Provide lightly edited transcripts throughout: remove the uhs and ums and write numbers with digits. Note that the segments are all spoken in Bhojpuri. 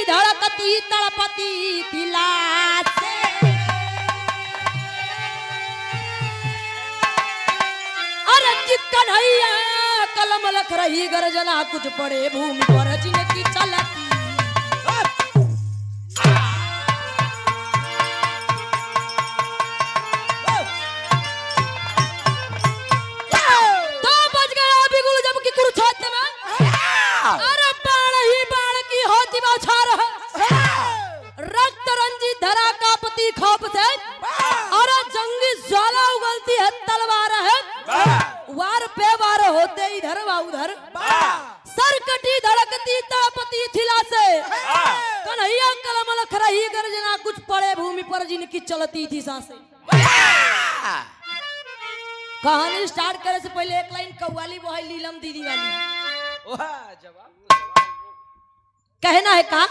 धड़कती तड़पती दिलास से। अरे कि कन्हैया कलम लख रही गर्जना कुछ पड़े भूमि पर जिनकी चलती। तो बच गया बिगुल जब कि कुरुक्षेत्र में। अरे बाण ही बाण की होती बौछार है। रक्त रंजित धरा का पति खौफ से। अरे जंगी ज्वाला उगलती है तलवार है। वार पे वार होते इधर व उधर। सरकटी धड़कती तड़पती थिला से। कन्हैया कलम लख रही गर्जना कुछ पड़े भूमि पर जिनकी चलती थी सांसें। कहानी स्टार्ट करे से पहले एक लाइन कव्वाली वो है लीलम दीदी वाली। कहना है का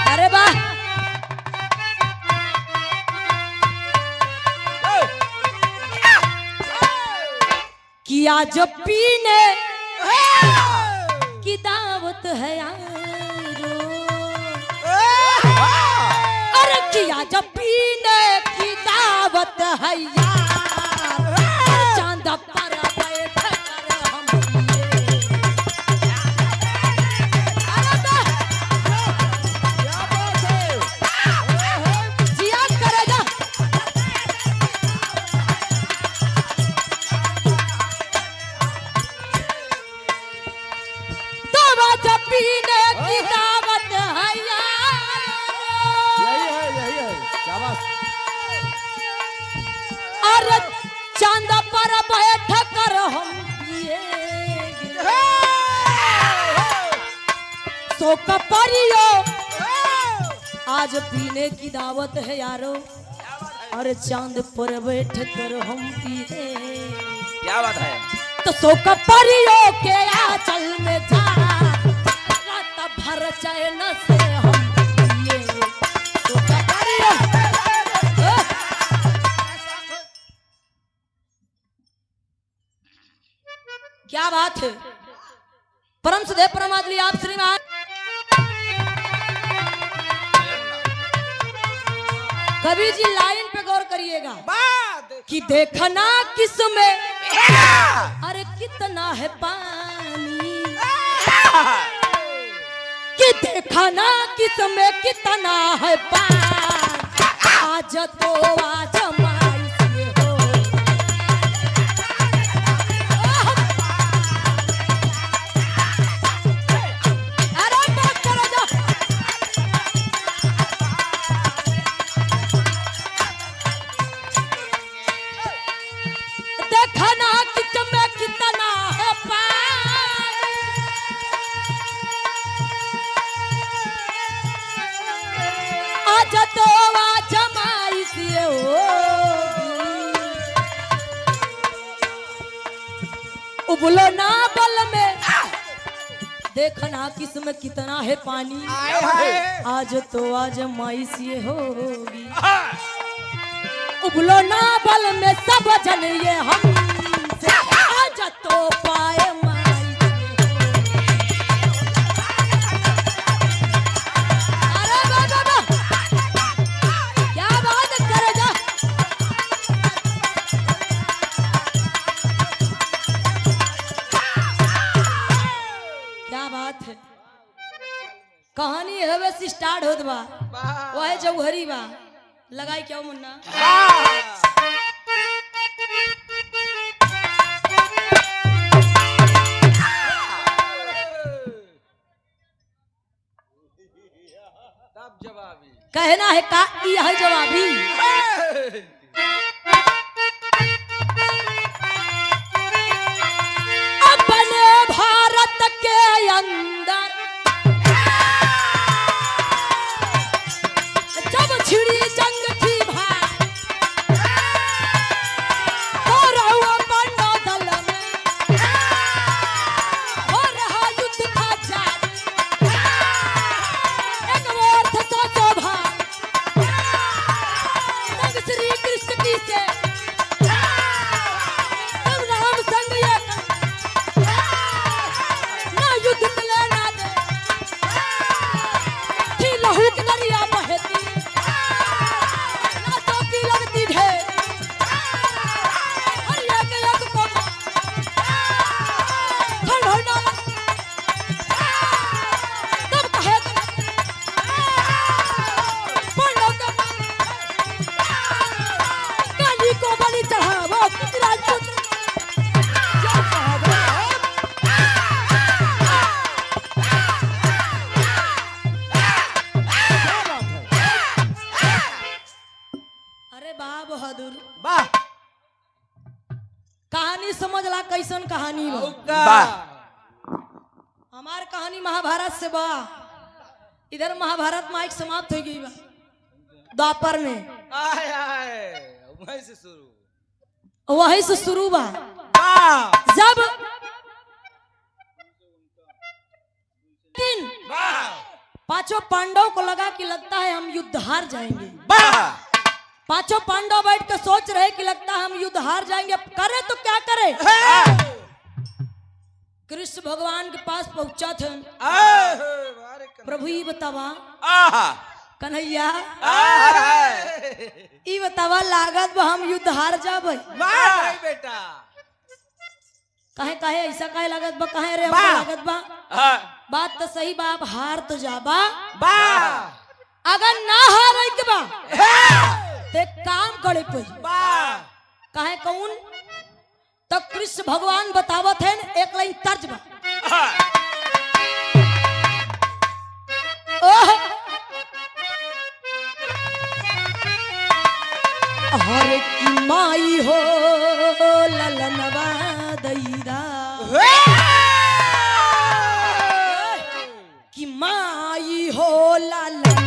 अरे वाह किया जब पीने की दावत है यारो। अरे किया जब पीने की दावत है यार। चांद पर बैठ कर हम जिया करेगा। तो जब पीने की दावत है यार। यही है शाबाश। अरे चांद पर बैठ कर हम पिएंगे। सो कपरियो आज पीने की दावत है यारो। अरे चांद पर बैठ कर हम पिएंगे। क्या बात है। तो सो कपरियो के आंचल में जा रात भर चैन से हम पिएंगे। सो कपरियो क्या बात है। परम सदैव परमात्मा आप श्रीमान कवि जी लाइन पे गौर करिएगा कि देखना किसमें अरे कितना है पानी। कि देखना किसमें कितना है पानी। आज तो आज उबलो ना बल में देखना किसमें कितना है पानी। आज तो आज माइस ये होगी। उबलो ना बल में सब जन ये हम आज तो पाए माइस ये। अरे बाबा क्या बात करेगा। क्या बात है। कहानी है वैसे स्टार्ट होत बा वह जौहरी बा लगाई क्या मुन्ना। तब जवाबी कहना है का यह जवाबी। अपने भारत के अंदर जब छिड़ी जंग थी भाई हो रहा पंडा दल में हो रहा युद्ध का जारी। एक ओर था तो भाई संग श्री कृष्ण की से तब राम संग ये ना कैसन कहानी बा। वाह हमार कहानी महाभारत से बा। इधर महाभारत माइक समाप्त हो गई बा द्वापर में। आए आए वहीं से शुरू वही से शुरू बा। वाह जब तीन वाह पांचों पांडवों को लगा कि लगता है हम युद्ध हार जाएंगे। वाह पांचों पांडव बैठ के सोच रहे कि लगता है हम युद्ध हार जाएंगे, अब करे तो क्या करे। कृष्ण भगवान के पास पहुंचा थे। प्रभु ये बतावा कन्हैया ये बतावा लागत बा हम युद्ध हार जाबे। बेटा काहे काहे ऐसा काहे लागत बा, काहे रे हमको लागत बा। बात तो सही बा, आप हार तो जाबा। अगर ना हारे के बा ते काम करे पे काहे कौन तो कृष्ण भगवान बतावत है एक लाइन तर्ज बा। हर की माई हो ललनवा दैदा की माई हो ललनवा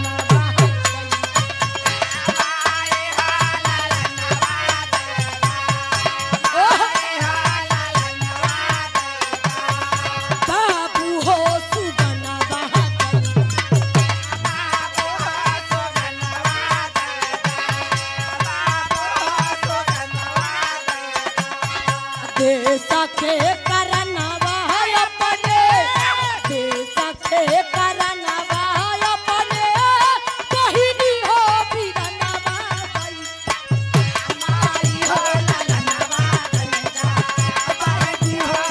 बाबू हो सुगनवा देशा के करनवा अपने देशा के करनवा अपने कहिनी हो बिरनवा माई हो ललनवा दैदा बाई हो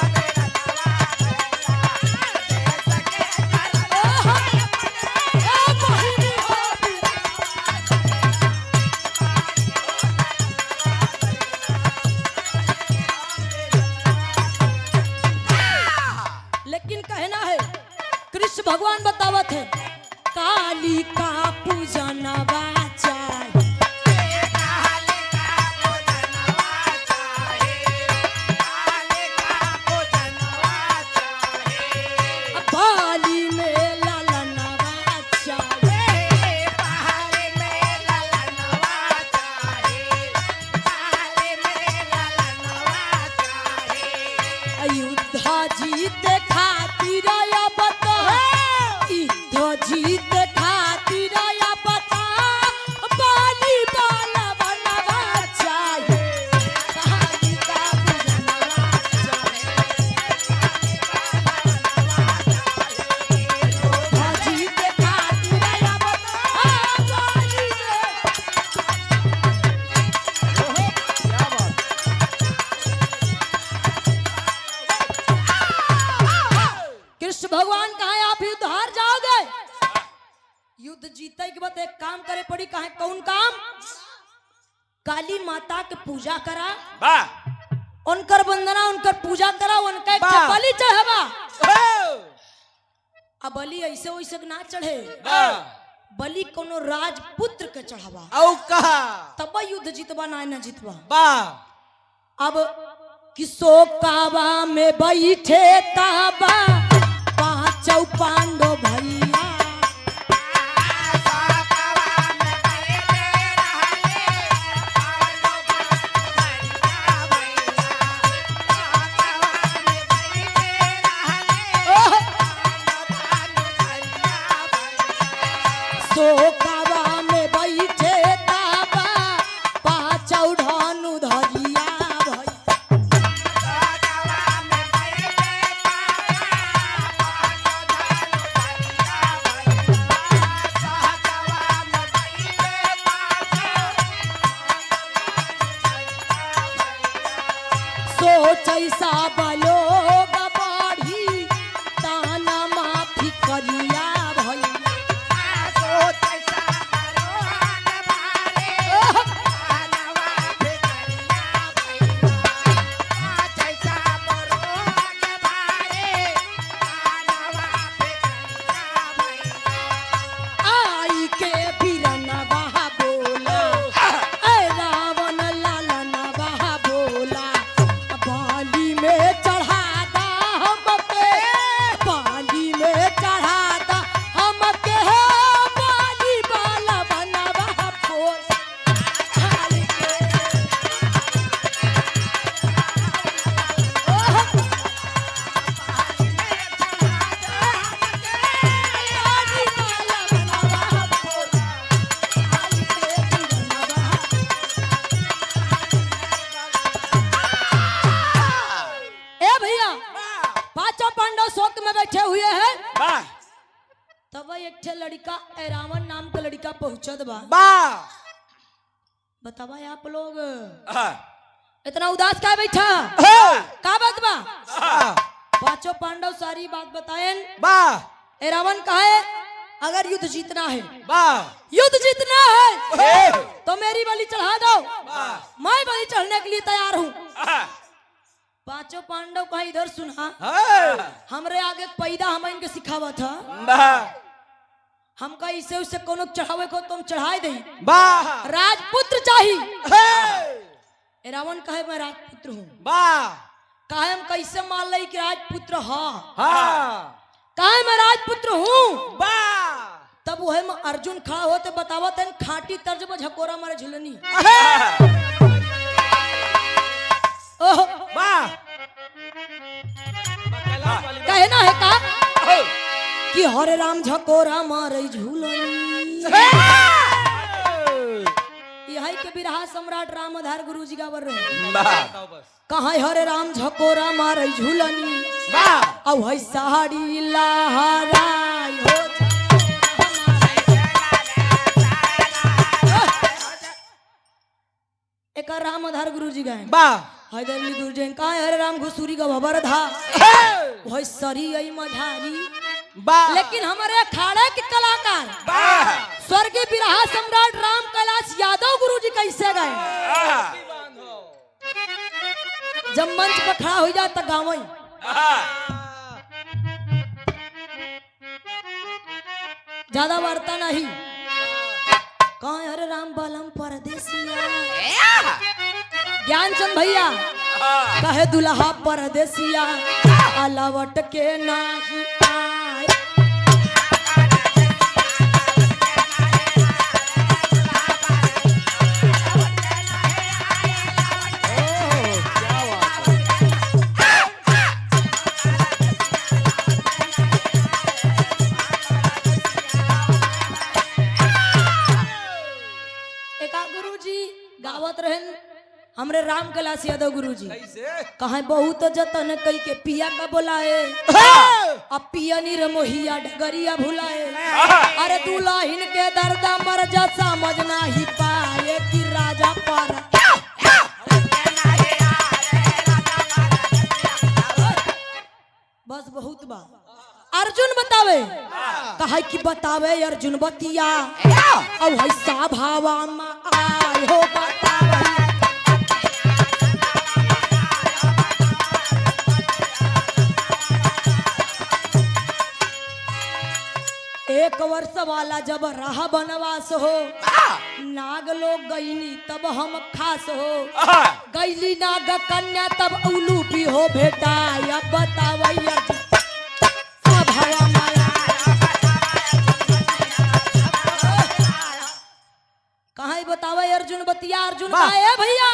देशा के करनवा कहिनी हो लेकिन कहना है कृष्ण भगवान बतावत है काली का पूजनवा चाहे बाली में ललनवा चाहे अयोध्या जीत खातिर या बता युद्ध जीत खातिर या बता बाली बाला बनवा चाहे काली का पूजनवा युद्ध जीत खातिर या बता बाली कृष्ण भगवान कहा आप युद्ध हार जाओगे। युद्ध जीते के बाद एक काम करे पड़ी, कहा कौन काम। काली माता के पूजा करा, उनकर वंदना उनकर पूजा करा, उनका एक बलि चढ़ावा। अब बलि ऐसे वैसे ना चढ़े, बलि कोनो राजपुत्र के चढ़ावा तब युद्ध जीतबा ना जीतबा। अब किसो काबा में बैठे ताबा पांचों पांडव भैया सो काबा में बैठे ताबा पांचों ढानु धरिया सोचैसा बलोग बाढ़ी ताना माफी करिया आई के बिरनवा बोला रावण लालन बहा बोला बाली में में बैठे हुए हैं। वाह तब एक ठे लड़का एरावन नाम का लड़का पहुंचत बा। वाह बतावा आप लोग हाँ इतना उदास का बैठा हाँ का बात बा? हाँ पांचों पांडव सारी बात बताएं। वाह एरावन कहे अगर युद्ध जीतना है, वाह युद्ध जीतना है हे तो मेरी बलि चढ़ा दो, वाह मैं बलि चढ़ने के लिए तैयार हूँ। हाँ पांचों पांडव कहा इधर सुना, हाँ हमरे आगे पैदा हम इनके सिखावा था, वाह हमका इसे उससे कोनो चढ़ावे को तुम चढ़ाए दे। वाह राजपुत्र चाहिए। हे रावण कहे मैं राजपुत्र हूँ। वाह कहे हम कैसे मान ली कि राजपुत्र हाँ, हाँ कहे मैं राजपुत्र हूँ। वाह तब वह में अर्जुन खड़ा होते बतावा तेन खाटी तर्ज में झकोरा मारे झुलनी। ओह वाह कहना है का कि हरे राम झकोरा मारे झूलनी। यही के बिरहा सम्राट रामधार गुरु जी गावर रहे। वाह कहा हरे राम झकोरा मारे झूलनी, वाह औ है साड़ी लहराई हो एक रामधार गुरु जी गाए। वाह हैदर अली गुरु जी कहा हरे राम घुसूरी का भबर धा वही सरी आई मझारी। वाह लेकिन हमारे अखाड़े के कलाकार वाह स्वर्गीय बिरहा सम्राट राम कैलाश यादव गुरु जी कैसे गए? जब मंच पर खड़ा हो जाए तो गावई ज्यादा वार्ता नहीं। कहाँ हरे राम बलम परदेसिया ज्ञानचंद भैया कहे दुल्हा परदेसिया अलावट के नाही आए। गावत रहन हमरे राम कैलाश यादव गुरु जी कहा बहुत जतन कई के पिया का बोलाए अब पिया नी मोहिया डगरिया भुलाए। अरे दुल्हिन के दर्दा मर जा समझना ही पाए कि राजा पर बस बहुत बा। अर्जुन बतावे कहा कि बतावे अर्जुन बतिया और ऐसा भावा में आए हो बतावे। एक वर्ष वाला जब रहा बनवास हो नाग लोग गईनी तब हम खास हो गईली नाग कन्या तब उलूपी हो भेटा। अब बतावे अर्जुन कहा बतावे अर्जुन बतिया। अर्जुन है भैया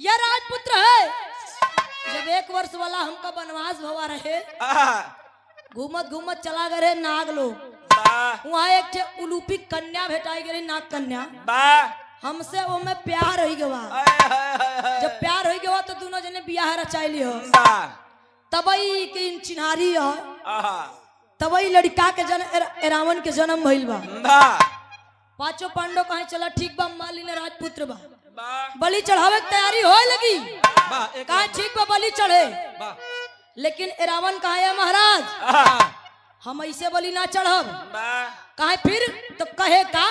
यह राजपुत्र है। जब एक वर्ष वाला हमका बनवास भवा रहे घूमत घूमत चला गए नाग लोग वहाँ एक ठे उलूपी कन्या भेटाई गई नाग कन्या। हमसे वो में प्यार हो गवा। जब प्यार हो गवा तो दोनों जने बियाह रचाई लियो। तबई के चिन्हारी है तबई लड़का के जन्म रावण के जन्म भइल बा। पांचों पांडव कहे चला ठीक बा मालिन राजपुत्र बा बलि चढ़ावे की तैयारी होए लगी। कहा ठीक बा बलि चढ़े। लेकिन रावण कहा है महाराज हम ऐसे बलि ना चढ़ब। कहे फिर तो कहे का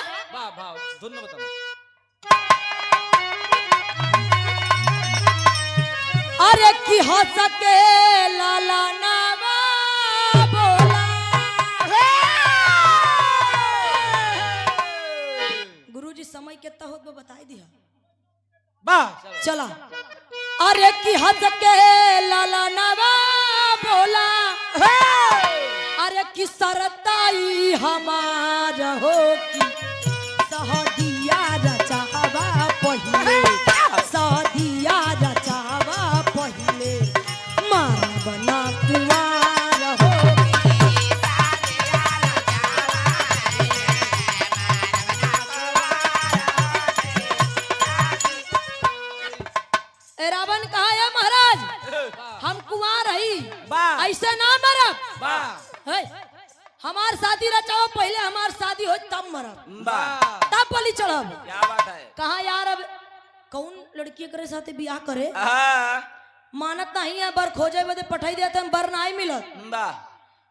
अरे की हो सके लाला नावा बोला। गुरुजी समय कितना होत में बताई दिया चला। अरे की हद के लाला नवा बोला अरे की सरताई हमार हो की सहदिया रचावा पहिले सहदिया रचावा पहिले मार बना कुमार हो। रावण कहा है महाराज हम कुंवार रही ऐसे ना मरब। वाह है हमार शादी रचाओ, पहले हमार शादी हो तब मरब, वाह तब बलि चढ़ब। क्या बात है। कहा यार अब कौन लड़की करे साथे बियाह करे, हाँ मानत नहीं है, बर खोजे बदे पठाई देते हम, बर नहीं मिलत। वाह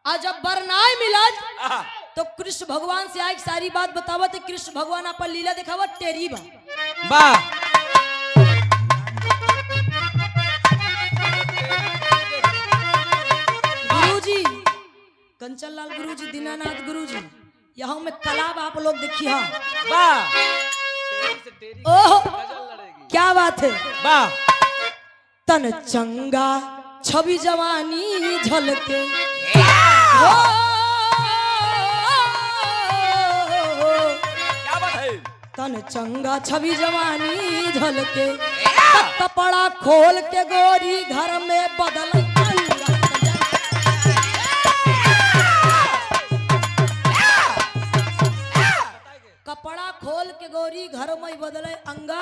आज जब बर नहीं मिलत आहा, तो कृष्ण भगवान से एक सारी बात बतावत है। कृष्ण भगवान अपन लीला दिखावत तेरी बा। वाह गुरुजी कंचन लाल गुरुजी, दीनानाथ गुरुजी, यहाँ में कलाब आप लोग देखिए। वाह ओह गजल लड़ेगी। क्या बात है। वाह तन चंगा छवि जवानी झलके, क्या हो बात है। तन चंगा छवि जवानी झलके, कपड़ा खोल के गोरी घर में बदल कपड़ा खोल के गोरी घर में बदले अंगा,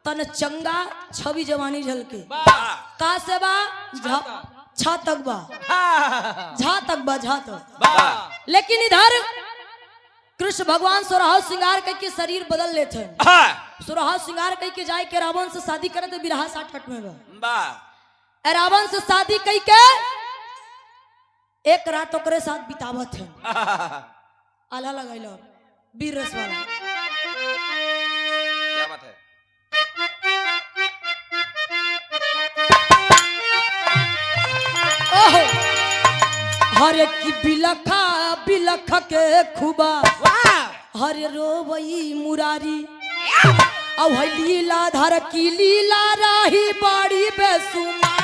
तन चंगा छवि जवानी झलके। वाह का से बा छा तक बा, हाँ, झा तक बा, झा तक। वाह लेकिन इधर कृष्ण भगवान सोरहा श्रृंगार करके शरीर बदल लेते हैं। हाँ, सोरहा श्रृंगार करके जाए के रावण से शादी करे तो बिरहा 60 में बा। वाह रावण से शादी कई के एक रात ओकरे साथ बितावत है। आला लगाइलो वीर रस वाला। क्या बात है। ओहो हरे की बिलखा बिलख के खुबा, वाह हरे रोवई मुरारी, अब है लीला धर की लीला राही बड़ी बेसुमा।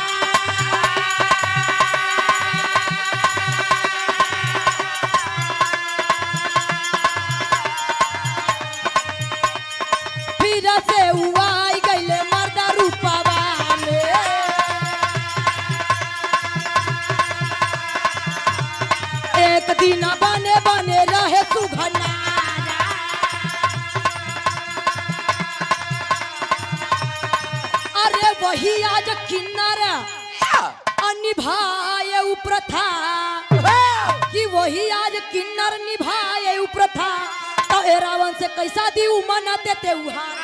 फिर से उवाई गईले मर्दा रूपवा में, एक दिन बने बने रहे सुघनारा। अरे वही आज किन्नर निभाए प्रथा, कि वही आज किन्नर निभाए प्रथा, तो ए रावण से कैसा दी मनाते त्योहार।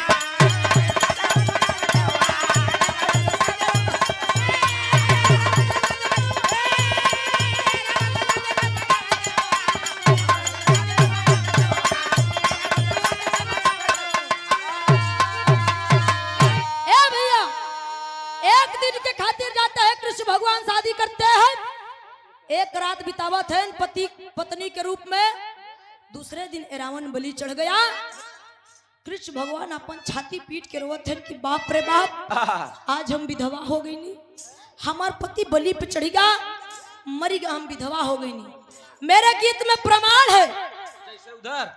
कृष्ण भगवान शादी करते हैं, एक रात बितावत है पति पत्नी के रूप में। दूसरे दिन रावण बलि चढ़ गया। कृष्ण भगवान अपन छाती पीट के रोवत है कि बाप रे बाप, आज हम विधवा हो गई नी, हमार पति बलि पे चढ़ेगा, मरेगा, हम विधवा हो गई नी। मेरे गीत में प्रमाण है,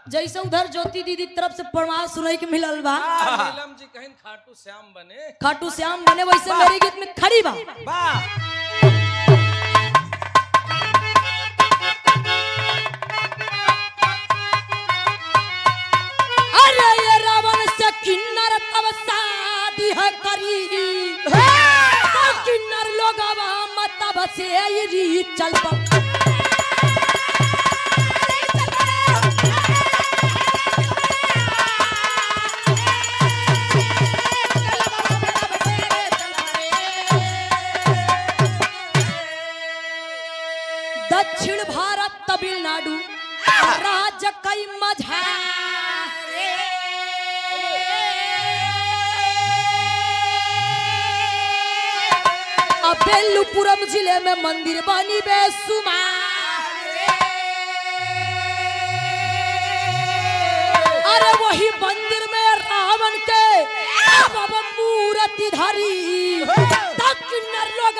जैसे उधर ज्योति दीदी तरफ से प्रमाण सुनाई के मिलल बा। नीलम जी कहीं खाटू श्याम बने, खाटू श्याम बने, वैसे मेरे गीत में खड़ी बा। अरे ये रावण से किन्नर तब शादी है करी, तो किन्नर लोग तब से ये चल पा। दक्षिण भारत तमिलनाडु राज्य कई मझा, बेलुपुरम जिले में मंदिर बनी बेसुमार। अरे वही मंदिर में रावण के अब मूर्ति धरी, तब किन्नर लोग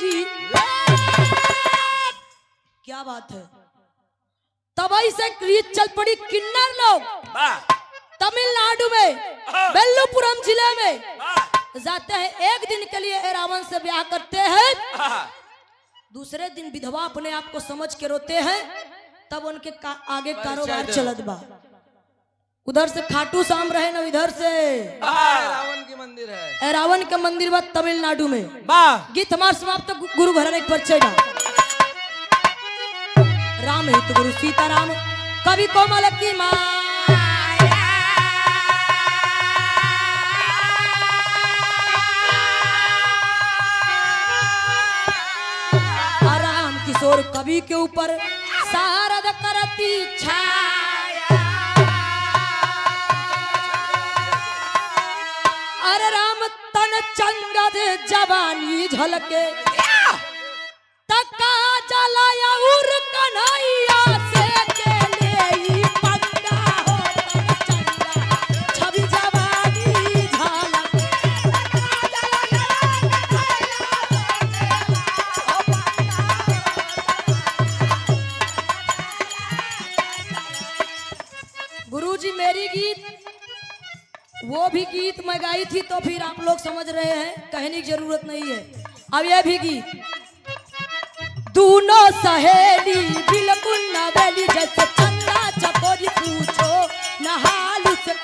जी। क्या बात है। तब ऐसे क्रीज चल पड़ी किन्नर लोग तमिलनाडु में बेल्लुपुरम जिले में जाते हैं, एक दिन के लिए रावण से ब्याह करते हैं, दूसरे दिन विधवा अपने आप को समझ के रोते हैं, तब उनके आगे कारोबार चलत बा। उधर से खाटू श्याम रहे ना, इधर से रावण की मंदिर है। रावण का मंदिर बा तमिलनाडु में। वाह गीत हमार समाप्त गुरु घराने के परिचय बा। राम हित गुरु सीताराम कवि कोमल की माँ राम किशोर कवि के ऊपर शारद करती छाया। अरे राम तन चंगद जवानी झलके तका जलाया उर कन्हैया से केले पंगा हो तन चंगा छवि जवानी झलके गुरुजी मेरी गीत वो भी गीत मैं गाई थी तो फिर आप लोग समझ रहे हैं, कहने की जरूरत नहीं है। अब यह भी गीत दोनों सहेली बिल्कुल नवेली जैसे चंदा चकोरी पूछो नहालू से